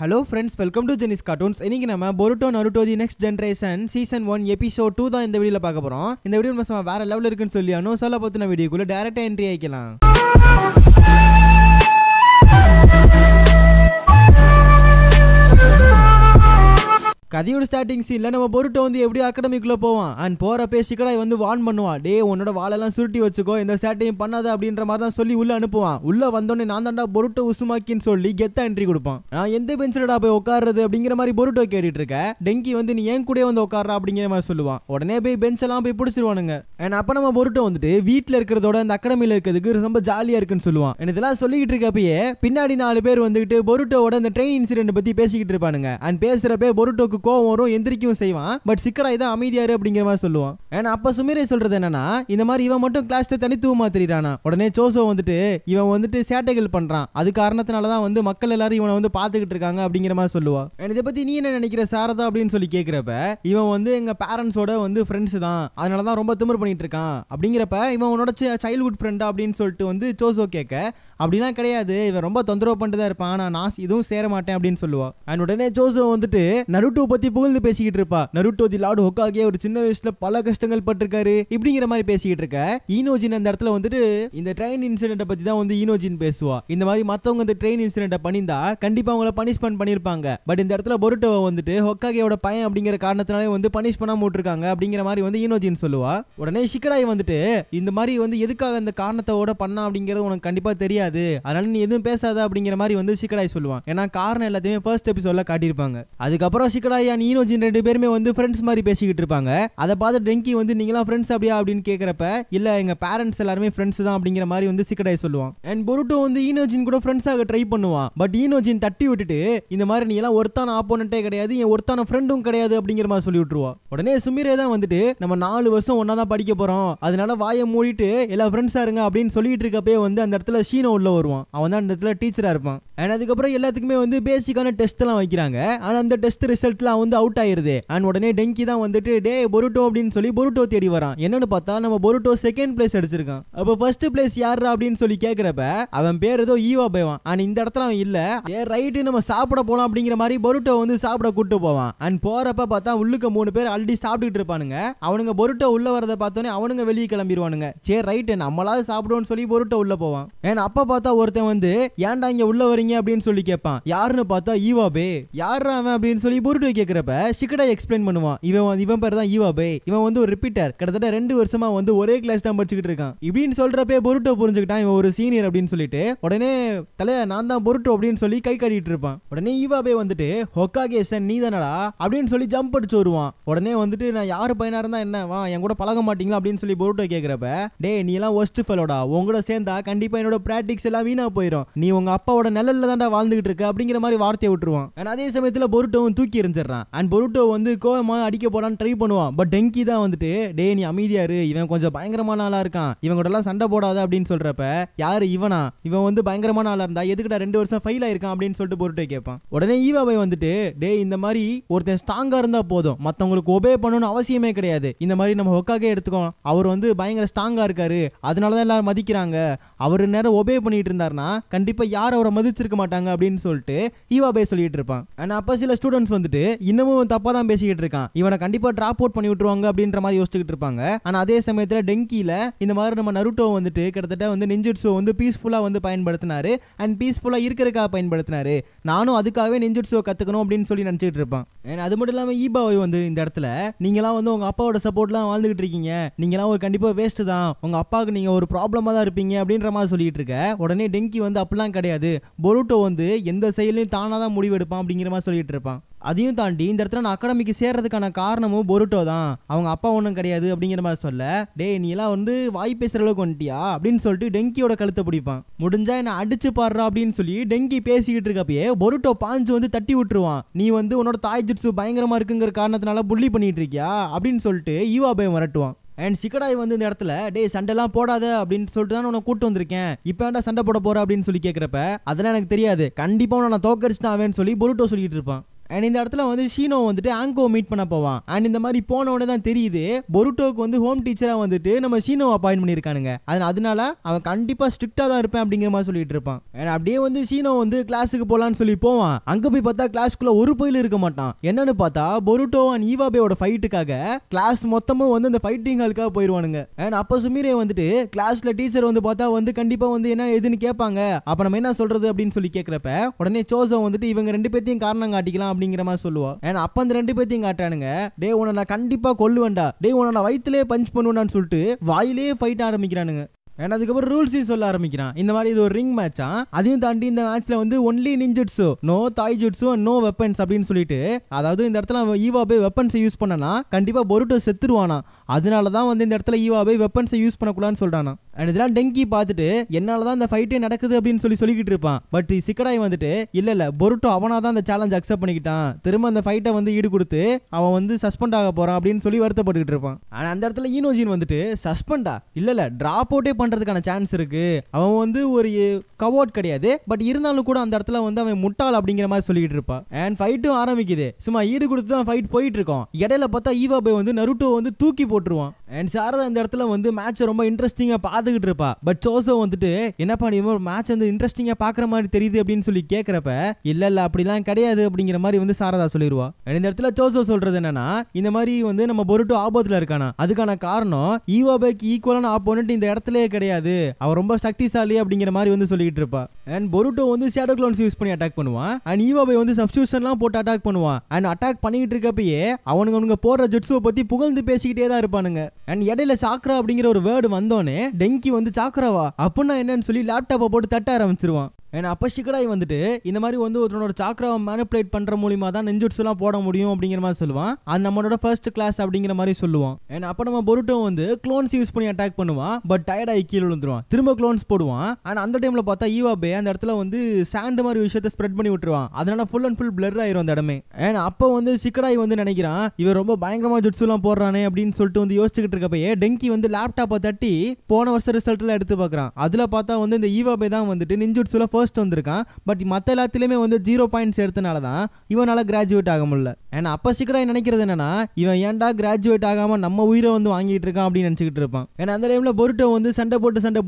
Hello friends, welcome to Jenny's Cartoons. இன்னைக்கு நம்ம Boruto Naruto The Next Generation Season 1 Episode 2 தான் இந்த வீடியோல பார்க்க போறோம். இந்த வீடியோ நம்ம வேற லெவல்ல இருக்குன்னு சொல்லி சொல்ல போத்துன வீடியோக்குள்ள டைரக்டா என்ட்ரி ஆயிக்கலாம். கதையோட ஸ்டார்டிங் சீன்ல நம்ம பொருட்டோ வந்து எப்படி அகாடமிக்குள்ள போவான் அண்ட் போறப்பே சிக்கடாய் வந்து வார்ன் பண்ணுவான். டே உன்னோட வாளெல்லாம் சுருட்டி வச்சுக்கோ, இந்த சேட்டையும் பண்ணாத அப்படின்ற மாதிரி தான் சொல்லி உள்ள அனுப்புவான். உள்ள வந்தோடனே நான் தாண்டா பொருட்டோ உசுமாக்கின்னு சொல்லி கெத்தா என்ட்ரி கொடுப்பான். நான் எந்த பெஞ்சிலடா போய் உட்காருறது அப்படிங்கிற மாதிரி பொருட்டோ கேட்டுட்டு இருக்க. டெங்கி வந்து நீ ஏன் கூட வந்து உட்கார்றா அப்படிங்கிற மாதிரி சொல்லுவான். உடனே போய் பெஞ்செல்லாம் போய் பிடிச்சிருவானுங்க. அண்ட் அப்ப நம்ம பொருட்டோ வந்துட்டு வீட்டுல இருக்கிறதோட அந்த அகாடமியில இருக்கிறதுக்கு ரொம்ப ஜாலியா இருக்குன்னு சொல்லுவான். இதெல்லாம் சொல்லிக்கிட்டு இருக்கப்பயே பின்னாடி 4 பேர் வந்துட்டு பொருட்டோட அந்த ட்ரெயின் இன்சிடென்ட் பத்தி பேசிக்கிட்டு இருப்பானுங்க. அண்ட் பேசுறப்பே பொருட்டோக்கு கோவம் வரும், எந்திரிக்கவும் செய்வான். பட் சிக்கடாய் தான் அமைதியாரு அப்படிங்கிற மாதிரி சொல்லுவான். ஏன்னா அப்ப சுமிரே சொல்றது என்னன்னா, இந்த மாதிரி இவன் மட்டும் கிளாஸ்ல தனித்துவமா தெரியுறானா. உடனே சோசோ வந்துட்டு இவன் வந்துட்டு சேட்டைகள் பண்றான், அது காரணத்தினாலதான் வந்து மக்கள் எல்லாரும் இவனை வந்து பாத்துக்கிட்டு இருக்காங்க அப்படிங்கிற மாதிரி சொல்லுவான். இதை பத்தி நீ என்ன நினைக்கிற சாரதா அப்படின்னு சொல்லி கேக்குறப்ப இவன் வந்து எங்க பேரண்ட்ஸோட வந்து ஃப்ரெண்ட்ஸ் தான், அதனாலதான் ரொம்ப திமிர் பண்ணிட்டு இருக்கான் அப்படிங்கிறப்ப இவன் உன்னோட சைல்ட்ஹுட் ஃப்ரெண்டா அப்படின்னு சொல்லிட்டு வந்து சோசோ கேட்க, அப்படிலாம் கிடையாது, இவன் ரொம்ப தொந்தரவு பண்ணிட்டு தான் இருப்பான், நான் இதுவும் சேர மாட்டேன் அப்படின்னு சொல்லுவா. அண்ட் உடனே சோசோ வந்துட்டு நருட்டோ பத்தி புகழ்ந்து பேசிக்கிட்டு இருப்பா. நருட்டோ தி லார்ட் ஹோகாகே ஒரு சின்ன வயசுல பல கஷ்டங்கள் பட்டிருக்காரு இப்படிங்கிற மாதிரி பேசிக்கிட்டு இருக்க. ஈனோஜின் அந்த இடத்துல வந்துட்டு இந்த ட்ரெயின் இன்சிடென்ட் பத்தி தான் வந்து ஈனோஜின் பேசுவா. இந்த மாதிரி மத்தவங்க இந்த ட்ரெயின் இன்சிடென்ட் பண்ணியிருந்தா கண்டிப்பா அவங்கள பனிஷ்மெண்ட் பண்ணிருப்பாங்க. பட் இந்த இடத்துல பொருட்டோ வந்துட்டு ஹோகாகேயோட பையன் அப்படிங்கிற காரணத்தினாலே வந்து பனிஷ் பண்ணாம விட்டுருக்காங்க அப்படிங்கிற மாதிரி வந்து ஈனோஜின் சொல்லுவா. உடனே சிக்கடாய் வந்துட்டு இந்த மாதிரி வந்து எதுக்காக இந்த காரணத்தோட பண்ணா அப்படிங்கிறது உனக்கு கண்டிப்பா தெரியாது, அதனால நீ எதுவும் பேசாத அப்படிங்கிற மாதிரி வந்து சிக்கடாய் சொல்லுவான். ஏன்னா காரணம் எல்லாத்தையுமே ஃபர்ஸ்ட் எபிசோட்ல காட்டியிருப்பாங்க. அதுக்கப்புறம் சிக்கடாய் அண்ட் ஈனோஜின் 2 பேருமே வந்து ஃப்ரெண்ட்ஸ் மாதிரி பேசிக்கிட்டு இருப்பாங்க. அதை பார்த்து டெங்கி வந்து நீங்களாம் ஃப்ரெண்ட்ஸ் அப்படியா அப்படின்னு கேட்கறப்ப இல்ல எங்க பேரண்ட்ஸ் எல்லாருமே ஃப்ரெண்ட்ஸ் தான் அப்படிங்கிற மாதிரி வந்து சிக்கடாய் சொல்லுவான். அண்ட் பொருட்டோ வந்து ஈனோஜின் கூட ஃப்ரெண்ட்ஸ் ஆக ட்ரை பண்ணுவான். பட் ஈனோஜின் தட்டி விட்டுட்டு இந்த மாதிரி நீ எல்லாம் ஒருத்தான ஆப்போனன்ட்டே கிடையாது, என் ஒருத்தான ஃப்ரெண்டும் கிடையாது அப்படிங்கிற மாதிரி சொல்லி விட்டுருவா. உடனே சுமிரே தான் வந்துட்டு நம்ம 4 வருஷம் ஒன்னா தான் படிக்க போறோம், அதனால வாயை மூடிட்டு எல்லா ஃப்ரெண்ட்ஸா இருங்க அப்படின்னு சொல்லிட்டு இருக்கப்பே வந்து அந்த இடத்துல ஷீனோ உள்ள வருவான். அவன் தான் அந்த இடத்துல டீச்சரா இருப்பான். அண்ட் அதுக்கப்புறம் எல்லாத்துக்குமே வந்து பேசிக்கான டெஸ்ட் எல்லாம் வைக்கிறாங்க. ஆனா அந்த டெஸ்ட் ரிசல்ட்லாம் வந்து அவுட் ஆயிருது. அண்ட் உடனே டெங்கி தான் வந்துட்டு டே பொருட்டோ அப்படின்னு சொல்லி பொருட்டோ தேடி வரான். என்னன்னு பார்த்தா நம்ம பொருட்டோ செகண்ட் பிளேஸ் அடிச்சிருக்கான். அப்ப ஃபர்ஸ்ட் பிளேஸ் யாரா அப்படின்னு சொல்லி கேக்குறப்ப அவன் பேர் ஏதோ ஈவா பேவான். அண்ட் இந்த இடத்துல அவன் இல்ல, ரைட்டு நம்ம சாப்பிட போலாம் அப்படிங்கிற மாதிரி பொருட்டோ வந்து சாப்பிட கூட்டு போவான். அண்ட் போறப்ப பார்த்தா உள்ளுக்கு 3 பேர் ஆல்ரெடி சாப்பிட்டுட்டு இருப்பானுங்க. அவனுங்க பொருட்டோ உள்ள வரதை பார்த்தோன்னே அவனுங்க வெளியே கிளம்பிடுவானுங்க. சரி ரைட்டு நம்மளாவது சாப்பிடுவோம்னு சொல்லி பொருட்டோ உள்ள போவான். ஏன்னா அப்ப பார்த்தா ஒருத்தன் வந்து ஏன்டா இங்க உள்ள வரீங்க அப்படின்னு சொல்லி கேட்பான். யாருன்னு பார்த்தா ஈவா பே. யாரா அவன் அப்படின்னு சொல்லி பொருட்டோ கேட்கிறப்ப சிக்கடா எக்ஸ்பிளைன் பண்ணுவான். இவன் பேர் தான் ஈவா பே. இவன் வந்து ஒரு ரிப்பீட்டர், கிட்டத்தட்ட 2 வருஷமா வந்து ஒரே கிளாஸ் தான் படிச்சுக்கிட்டு இருக்கான் இப்படின்னு சொல்றப்பே பொருட்டோ புரிஞ்சுக்கிட்டான் இவன் ஒரு சீனியர் அப்படின்னு சொல்லிட்டு உடனே தலைய நான் தான் பொருட்டோ அப்படின்னு சொல்லி கை காட்டிட்டு இருப்பான். உடனே ஈவா பே வந்துட்டு ஹோகாகே சன் நீ தானடா அப்படின்னு சொல்லி ஜம்ப் அடிச்சு வருவான். உடனே வந்துட்டு நான் யாரு பையனா இருந்தா என்ன வா என் கூட பழக மாட்டீங்களா அப்படின்னு சொல்லி பொருட்டோ கேட்கிறப்ப டே நீ எல்லாம் ஒஸ்ட் ஃபெலோடா, உங்களோட சேர்ந்தா கண்டிப்பா என்னோட பிராக்டிக்ஸ் எல்லாம் வீணா போயிடும், நீ உங்க அப்பாவோட நிழல்ல தான்டா வாழ்ந்துகிட்டு இருக்க அப்படிங்கிற மாதிரி வார்த்தையை விட்டுருவான். அதே சமயத்துல பொருட்டோவும் தூக்கி எறிஞ்சிடறான். அண்ட் பொருட்டோ வந்து கோவமா அடிக்க போலான்னு ட்ரை பண்ணுவான். பட் டெங்கி தான் வந்துட்டு டே நீ அமைதியாரு, இவன் கொஞ்சம் பயங்கரமான ஆளா இருக்கான், இவன் கூட எல்லாம் சண்டை போடாத அப்படின்னு சொல்றப்ப யாரு இவனா, இவன் வந்து பயங்கரமான ஆளா இருந்தா எதுக்குடா 2 வருஷம் ஃபெயில் ஆயிருக்கான் அப்படின்னு சொல்லிட்டு பொருட்டோ கேட்பான். உடனே ஈவா பை வந்துட்டு டே இந்த மாதிரி ஒருத்தன் ஸ்ட்ராங்கா இருந்தா போதும், மத்தவங்களுக்கு ஒபே பண்ணணும்னு அவசியமே கிடையாது, இந்த மாதிரி நம்ம ஹோகாகே எடுத்துக்கோ, அவர் வந்து பயங்கர ஸ்ட்ராங்கா இருக்காரு, அதனாலதான் எல்லாரும் மதிக்கிறாங்க, அவர் நேரம் ஒபே பண்ணிட்டு இருந்தாருன்னா கண்டிப்பா யாரும் அவரை மதிச்சிருக்க மாட்டாங்க அப்படின்னு சொல்லிட்டு ஈவா பை சொல்லிட்டு இருப்பான். ஆனா அப்ப சில ஸ்டூடெண்ட்ஸ் வந்துட்டு இன்னமும் தப்பா தான் பேசிக்கிட்டு இருக்கான், இவனை கண்டிப்பா டிராப் அவுட் பண்ணி விட்டுருவாங்க அப்படின்ற மாதிரி யோசிச்சுக்கிட்டு இருப்பாங்க. ஆனா அதே சமயத்துல டெங்கில இந்த மாதிரி நம்ம நருட்டோ வந்துட்டு கிட்டத்தட்ட வந்து நிஞ்சுட்சு வந்து பீஸ்ஃபுல்லா வந்து பயன்படுத்தினாரு அண்ட் பீஸ்ஃபுல்லா இருக்கிறதுக்காக பயன்படுத்தினாரு, நானும் அதுக்காகவே நிஞ்சுட்சுவை கத்துக்கணும் அப்படின்னு சொல்லி நினைச்சிட்டு இருப்பான். அது மட்டும் இல்லாம ஈபாவை வந்து இந்த இடத்துல நீங்களாம் வந்து உங்க அப்பாவோட சப்போர்ட்லாம் வாழ்ந்துகிட்டு இருக்கீங்க, நீங்களாம் ஒரு கண்டிப்பா வேஸ்ட் தான், உங்க அப்பாவுக்கு நீங்க ஒரு ப்ராப்ளமா தான் இருப்பீங்க அப்படின்ற மாதிரி சொல்லிட்டு இருக்க. உடனே டெங்கி வந்து அப்படிலாம் கிடையாது, பொருட்டோ வந்து எந்த செயலையும் தானா தான் முடிவு எடுப்பான் அப்படிங்கிற மாதிரி சொல்லிட்டு இருப்பான். அதையும் தாண்டி இந்த இடத்துல நான் அகாடமிக்கு சேர்றதுக்கான காரணமும் பொருட்டோ தான், அவங்க அப்பா ஒன்றும் கிடையாது அப்படிங்கிற மாதிரி சொல்ல டே நீ எல்லாம் வந்து வாய் பேசுற அளவுக்கு வந்துட்டியா அப்படின்னு சொல்லிட்டு டெங்கியோட கழுத்தை பிடிப்பான். முடிஞ்சா என்ன அடிச்சு பாடுறா அப்படின்னு சொல்லி டெங்கி பேசிக்கிட்டு இருக்கப்பயே பொருட்டோ பாஞ்சு வந்து தட்டி விட்டுருவான். நீ வந்து உன்னோட தாய் ஜுட்சு பயங்கரமா இருக்குங்கிற காரணத்தினால புள்ளி பண்ணிட்டு இருக்கியா அப்படின்னு சொல்லிட்டு ஈவா பை மிரட்டுவான். அண்ட் சிக்கடாய் வந்து இந்த இடத்துல டே சண்டைலாம் போடாத அப்படின்னு சொல்லிட்டு தான் உன்னை கூட்டு வந்திருக்கேன், இப்போ ஏன்டா சண்டை போட போற அப்படின்னு சொல்லி கேட்கறப்ப அதெல்லாம் எனக்கு தெரியாது, கண்டிப்பா நான் தோக்கடிச்சுட்டாவேன்னு சொல்லி பொருட்டோ சொல்லிட்டு இருப்பான். அண்ட் இந்த இடத்துல வந்து ஷீனோ வந்துட்டு ஆங்கோ மீட் பண்ண போவான். அண்ட் இந்த மாதிரி போன உடனே தான் தெரியுது பொருட்டோக்கு வந்து ஹோம் டீச்சரா வந்துட்டு நம்ம ஷீனோ அப்பாயின்ட் பண்ணிருக்கானுங்க. அதனால அவன் கண்டிப்பா ஸ்ட்ரிக்டா தான் இருப்பேன் அப்படிங்கிற மாதிரி சொல்லிட்டு இருப்பான். அப்படியே வந்து ஷீனோ வந்து கிளாஸுக்கு போலான்னு சொல்லி போவான். அங்க போய் பார்த்தா கிளாஸ்க்குள்ள ஒரு பயில இருக்க மாட்டான். என்னன்னு பார்த்தா பொருட்டோ அண்ட் ஈவாபேயோட ஃபைட்டுக்காக கிளாஸ் மொத்தமும் வந்து அந்த ஃபைட்டிங் ஹாலுக்காக போயிருவானுங்க. அண்ட் அப்ப சுமீரே வந்துட்டு கிளாஸ்ல டீச்சர் வந்து பார்த்தா வந்து கண்டிப்பா வந்து என்ன எதுன்னு கேட்பாங்க. அப்ப நம்ம என்ன சொல்றது அப்படின்னு சொல்லி கேட்கிறப்ப உடனே சோசோ வந்துட்டு இவங்க ரெண்டு பேத்தையும் காரணம் காட்டிக்கலாம் அப்படிங்கிற மாதிரி சொல்லுவா. ஏன்னா அப்ப அந்த ரெண்டு பேத்தையும் காட்டானுங்க. டே உன்னை நான் கண்டிப்பா கொல்லுவேன்டா, டே உன்னை நான் வயிற்றுலேயே பஞ்ச் பண்ணுவேன்னு சொல்லிட்டு வாயிலே ஃபைட் ஆரம்பிக்கிறானுங்க. ஏன்னா அதுக்கப்புறம் ரூல்ஸ் சொல்ல ஆரம்பிக்கிறான். இந்த மாதிரி இது ஒரு ரிங் மேட்சா, அதையும் தாண்டி இந்த மேட்ச்ல வந்து only ninjutsu, no taijutsu and no weapons அப்படின்னு சொல்லிட்டு, அதாவது இந்த இடத்துல ஈவாபே வெப்பன்ஸை யூஸ் பண்ணனா கண்டிப்பா பொருட்டோ செத்துருவானா. அதனாலதான் வந்து இந்த இடத்துல ஈவாபே வெப்பன்ஸை யூஸ் பண்ணக்கூடாதுன்னு சொல்றானா. அண்ட் இதெல்லாம் டெங்கி பார்த்துட்டு என்னாலதான் இந்த ஃபைட்டே நடக்குது அப்படின்னு சொல்லிக்கிட்டு இருப்பான். பட் சிக்கடாய் வந்துட்டு இல்ல பொருட்டோ அவனாதான் அந்த சேலஞ்ச் அக்செப்ட் பண்ணிக்கிட்டான், திரும்ப அந்த ஃபைட்டை வந்து ஈடு கொடுத்து அவன் வந்து சஸ்பெண்ட் ஆக போறான் அப்படின்னு சொல்லி வருத்தப்பட்டுக்கிட்டு இருப்பான். ஆனா அந்த இடத்துல ஈனோஜின் வந்துட்டு சஸ்பெண்டா இல்ல டிராப் அவுட்டே பண்றதுக்கான சான்ஸ் இருக்கு, அவன் வந்து ஒரு கவோர்ட் கிடையாது, பட் இருந்தாலும் கூட அந்த இடத்துல வந்து அவன் முட்டாள் அப்படிங்கிற மாதிரி சொல்லிட்டு இருப்பான். அண்ட் ஃபைட்டும் ஆரம்பிக்குது. சும்மா ஈடு கொடுத்து தான் ஃபைட் போயிட்டு இருக்கோம். இடையில பார்த்தா ஈவாபே வந்து நருட்டோ வந்து தூக்கி போட்டுருவான். அண்ட் சாரதா இந்த இடத்துல வந்து மேட்ச் ரொம்ப இன்ட்ரெஸ்டிங்கா பார்த்துக்கிட்டு இருப்பா. பட் சோசோ வந்துட்டு என்னப்பா நீ மேட்ச் வந்து இன்ட்ரெஸ்டிங்கா பாக்குற மாதிரி தெரியுது அப்படின்னு சொல்லி கேட்கறப்ப இல்ல அப்படிலாம் கிடையாது அப்படிங்கிற மாதிரி வந்து சாரதா சொல்லிடுவா. இந்த இடத்துல சோசோ சொல்றது என்னன்னா, இந்த மாதிரி வந்து நம்ம பொருட்டோ ஆபத்துல இருக்கானா, அதுக்கான காரணம் ஈவாபேக்கு ஈக்குவலான ஆப்போனன்ட் இந்த இடத்துலயே கிடையாது, அவன் ரொம்ப சக்திசாலி அப்படிங்கிற மாதிரி வந்து சொல்லிட்டு இருப்பா. அண்ட் பொருட்டோ வந்து ஷேடோ க்ளோன்ஸ் யூஸ் பண்ணி அட்டாக் பண்ணுவான். அண்ட் ஈவாபே வந்து சப்ஸ்டியூஷன்லாம் போட்டு அட்டாக் பண்ணுவான். அண்ட் அட்டாக் பண்ணிட்டு இருக்கப்பயே அவனுங்க போடுற ஜுட்ஸுவை பத்தி புகழ்ந்து பேசிக்கிட்டே தான் இருப்பானுங்க. அண்ட் இடையில சாக்ரா அப்படிங்கிற ஒரு வேர்டு வந்தோடனே டெங்கி வந்து சாக்ராவா அப்படின்னா என்னன்னு சொல்லி லேப்டாப்பை போட்டு தட்ட ஆரம்பிச்சிருவான். ஏன்னா அப்போ ஷிகடாய் வந்துட்டு இந்த மாதிரி வந்து ஒருத்தனோட சாக்ராவை மேனிப்புலேட் பண்ற மூலியமா தான் நெஞ்சுட்ஸ்லாம் போட முடியும் அப்படிங்கிற மாதிரி சொல்லுவான். அது நம்மளோட ஃபர்ஸ்ட் கிளாஸ் அப்படிங்கிற மாதிரி சொல்லுவான். ஏன்னா அப்போ நம்ம பொருட்டோ வந்து க்ளோன்ஸ் யூஸ் பண்ணி அட்டாக் பண்ணுவான். பட் டயர்டாகி கீழே விழுந்துருவான். திரும்ப க்ளோன்ஸ் போடுவான். ஆனால் அந்த டைம்ல பார்த்தா ஈவாபே அந்த இடத்துல வந்து சாண்ட் மாதிரி விஷயத்தை ஸ்ப்ரெட் பண்ணி விட்டுருவான். அதனால ஃபுல் அண்ட் ஃபுல் பிளர் ஆயிரும் அந்த இடமே. ஏன்னா அப்போ வந்து ஷிகடாய் வந்து நினைக்கிறான் இவன் ரொம்ப பயங்கரமா ஜுட்ஸ்லாம் போடுறானே அப்படின்னு சொல்லிட்டு வந்து யோசிச்சுக்கிட்டு இருக்கப்பயே டெங்கி வந்து லேப்டாப்பை தட்டி போன வருஷம் ரிசல்ட்ல எடுத்து பார்க்கறான். அதுல பார்த்தா வந்து இந்த ஈவாபே தான் வந்துட்டு நிஞ்சுட்ஸ்ல ஃபர்ஸ்ட் வந்திருக்கான். பட் மற்ற எல்லாத்துலயுமே வந்து 0 பாயிண்ட்ஸ் எடுத்தனால தான் இவனால கிராஜுவேட் ஆக முடியல. ஏன்னா அப்ப சிக்கடாய் நினைக்கிறது என்னன்னா, இவன் ஏன்டா கிராஜுவேட் ஆகாம நம்ம உயிரை வந்து வாங்கிட்டு இருக்கான் அப்படின்னு நினைச்சுக்கிட்டு இருப்பான். ஏன்னா அந்த டைம்ல பொருட்டோ வந்து சண்டை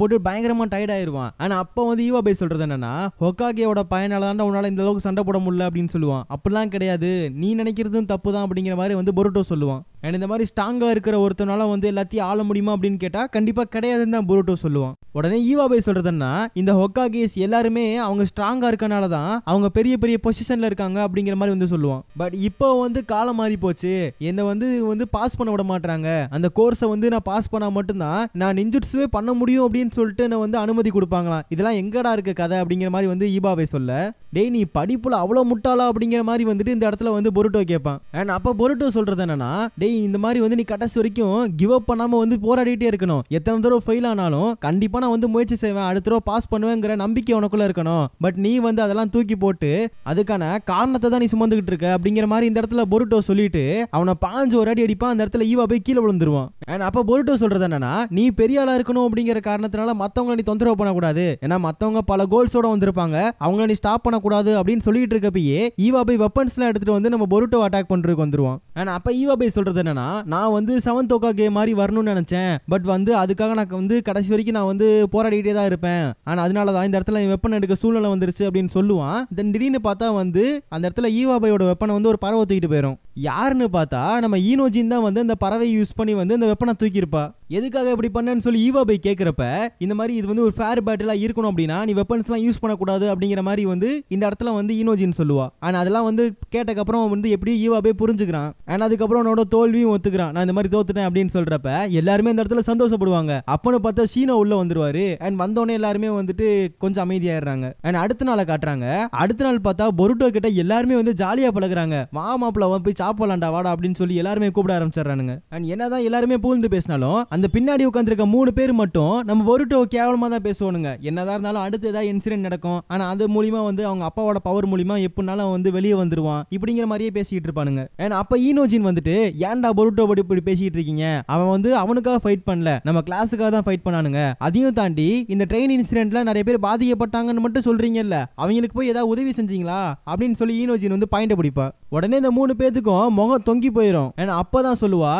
போட்டு பயங்கரமா டயர்ட் ஆயிருவான். ஆனா அப்ப வந்து ஈவாபே சொல்றது என்னன்னா, ஹொக்காகேயோட பயனால தான் உன்னால இந்த அளவுக்கு சண்டை போட முடியல அப்படின்னு சொல்லுவான். அப்படிலாம் கிடையாது, நீ நினைக்கிறதும் தப்பு தான் அப்படிங்கிற மாதிரி வந்து பொருட்டோ சொல்லுவான். அண்ட் இந்த மாதிரி ஸ்ட்ராங்கா இருக்கிற ஒருத்தனால வந்து எல்லாத்தையும் ஆள முடியுமா அப்படின்னு கேட்டா கண்டிப்பா கிடையாதுன்னு தான் பொருட்டோ சொல்லுவான். உடனே ஈவாபே சொல்றதுன்னா, இந்த ஹொக்காகேஸ் எல்லாருமே அவங்க ஸ்ட்ராங்கா இருக்கனால தான் அவங்க பெரிய பெரிய பொசிஷன்ல இருக்காங்க அப்படிங்கிற மாதிரி வந்து சொல்லுவான். பட் இப்போ வந்து காலம் மாறி போச்சு, என்ன வந்து பாஸ் பண்ண விட மாட்டாங்க, அந்த கோர்ஸை வந்து நான் பாஸ் பண்ணா மட்டும்தான் நான் நிஞ்சுட்ஸுவே பண்ண முடியும் அப்படின்னு சொல்லிட்டு நான் வந்து அனுமதி கொடுப்பாங்களாம். இதெல்லாம் எங்கடா இருக்க கதை அப்படிங்கிற மாதிரி வந்து ஈவாபே சொல்ல, டேய் நீ படிப்புல அவ்வளவு முட்டாளா அப்படிங்கிற மாதிரி வந்துட்டு இந்த இடத்துல வந்து பொருட்டோ கேட்பான். அண்ட் அப்ப பொருட்டோ சொல்றது என்னன்னா, டேய் இந்த மாதிரி வந்து நீ கடைசி வரைக்கும் கிவ் அப் பண்ணாம வந்து போராடிட்டே இருக்கணும், எத்தனை தடவை ஃபெயில் ஆனாலும் கண்டிப்பா நான் வந்து முயற்சி செய்வேன், அடுத்த தடவை பாஸ் பண்ணுவேங்கிற நம்பிக்கை உனக்குள்ள இருக்கணும். பட் நீ வந்து அதெல்லாம் தூக்கி போட்டு அதுக்கான காரணத்தை தான் நீ சுமந்துகிட்டு இருக்க அப்படிங்கிற மாதிரி இந்த இடத்துல பொருட்டோ சொல்லிட்டு அவனை பாஞ்சு ஒரு அடி அடிப்பான். அந்த இடத்துல ஈவா போய் கீழே விழுந்துருவான். அப்ப பொருட்டோ சொல்றது என்னன்னா, நீ பெரிய ஆளா இருக்கணும் அப்படிங்கிற காரணத்தினால மத்தவங்க நீ தொந்தரவு பண்ணக்கூடாது, ஏன்னா மத்தவங்க பல கோல்ஸோட வந்திருப்பாங்க, அவங்கள நீ ஸ்டாப் பண்ணக்கூடாது அப்படின்னு சொல்லிட்டு இருக்கப்பயே ஈவா போய் வெப்பன்ஸ்லாம் எடுத்துட்டு வந்து நம்ம பொருட்டோ அட்டாக் பண்றதுக்கு வந்துருவான். அப்ப ஈவா போய் சொல்றது என்னன்னா, நான் வந்து 7th ஹொக்காகே மாதிரி வரணும்னு நினைச்சேன், பட் வந்து அதுக்காக நான் வந்து கடைசி வரைக்கும் நான் வந்து போராடிட்டே தான் இருப்பேன், ஆனா அதனால தான் இந்த இடத்துல வெப்பன் எடுக்க சூழ்நிலை வந்துருச்சு அப்படின்னு சொல்லுவான். தென் திடீர்னு பார்த்தா வந்து அந்த இடத்துல ஈவாபையோட வெப்பனை வந்து ஒரு பறவை தூக்கிட்டு போயிடும். யாருன்னு பார்த்தா நம்ம ஈனோஜின் தான் வந்து அந்த பறவை யூஸ் பண்ணி வந்து இந்த வெப்பனை தூக்கியிருப்பா. எதுக்காக இப்படி பண்ணேன்னு சொல்லி ஈவாபை கேட்கிறப்ப, இந்த மாதிரி இது வந்து ஒரு ஃபேர் பேட்டிலா இருக்கணும் அப்படின்னா நீ வெப்பன்ஸ்லாம் யூஸ் பண்ணக்கூடாது அப்படிங்கிற மாதிரி வந்து இந்த இடத்துல வந்து ஈனோஜின் சொல்லுவா. ஆனா அதெல்லாம் வந்து கேட்டக்கப்புறம் வந்து எப்படியும் ஈவாபை புரிஞ்சுக்கிறான். ஆனா அதுக்கப்புறம் அவனோட தோல்வியும் ஒத்துக்கிறான், நான் இந்த மாதிரி தோத்துட்டேன் அப்படின்னு சொல்றப்ப எல்லாருமே இந்த இடத்துல சந்தோஷப்படுவாங்க. அப்பன்னு பார்த்தா ஷீனோ உள்ள வந்துருவாரு. அண்ட் வந்தோடனே எல்லாருமே வந்துட்டு கொஞ்சம் அமைதியாயிடுறாங்க. அண்ட் அடுத்த நாளை காட்டுறாங்க. அடுத்த நாள் பார்த்தா பொருட்டோ கிட்ட எல்லாருமே வந்து ஜாலியா பழகுறாங்க. வா மாப்பிள்ள போய் சாப்பிடலாம்டா வாடா அப்படின்னு சொல்லி எல்லாருமே கூப்பிட ஆரம்பிச்சிடறானுங்க. அண்ட் என்னதான் எல்லாருமே புகழ்ந்து பேசினாலும் அந்த பின்னாடி உட்காந்துருக்க 3 பேர் மட்டும் நம்ம பொருட்டோ கேவலமா தான் பேசுவானுங்க. என்னதான் இருந்தாலும் அடுத்து ஏதாவது இன்சிடென்ட் நடக்கும், ஆனா அது மூலியமா வந்து அவங்க அப்பாவோட பவர் மூலியமா எப்படினாலும் வந்து வெளியே வந்துருவான் இப்படிங்கிற மாதிரியே பேசிட்டு இருப்பானுங்க. ஏன்னா அப்ப ஈனோஜின் வந்துட்டு, ஏன்டா பொருட்டோ இப்படி பேசிட்டு இருக்கீங்க, அவன் வந்து அவனுக்காக ஃபைட் பண்ணல, நம்ம கிளாஸுக்காக தான் ஃபைட் பண்ணானுங்க, அதையும் தாண்டி இந்த ட்ரெயின் இன்சிடென்ட்ல நிறைய பேர் பாதிக்கப்பட்டாங்கன்னு மட்டும் சொல்றீங்கல்ல, அவங்களுக்கு போய் ஏதாவது உதவி செஞ்சீங்களா அப்படின்னு சொல்லி ஈனோஜின் வந்து பாயிண்ட் பிடிப்பா. உடனே இந்த 3 பேத்துக்கும் முகம் தொங்கி போயிடும். ஏன்னா அப்பதான் சொல்லுவா,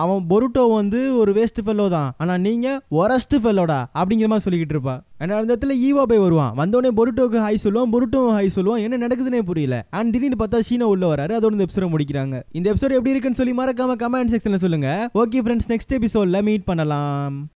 அவன் பொருட்டோ வந்து ஒரு வேஸ்ட் ஃபெல்லோ தான், ஆனா நீங்க ஒரஸ்ட் ஃபெல்லோடா அப்படிங்கிற மாதிரி சொல்லிக்கிட்டு இருப்பா. அந்த இடத்துல ஈவா போய் வருவான். வந்தோடனே பொருட்டோக்கு ஹை சொல்லுவான், பொருட்டோவும் ஹை சொல்லுவான். என்ன நடக்குதுன்னே புரியல. அண்ட் திடீர்னு பார்த்தா ஷீனோ உள்ள வராரு. அதோட இந்த எபிசோட முடிக்கிறாங்க. இந்த எபிசோட் எப்படி இருக்குன்னு சொல்லி மறக்காம கமெண்ட் செக்ஷன்ல சொல்லுங்க. ஓகே ஃப்ரெண்ட்ஸ், நெக்ஸ்ட் எபிசோட்ல மீட் பண்ணலாம்.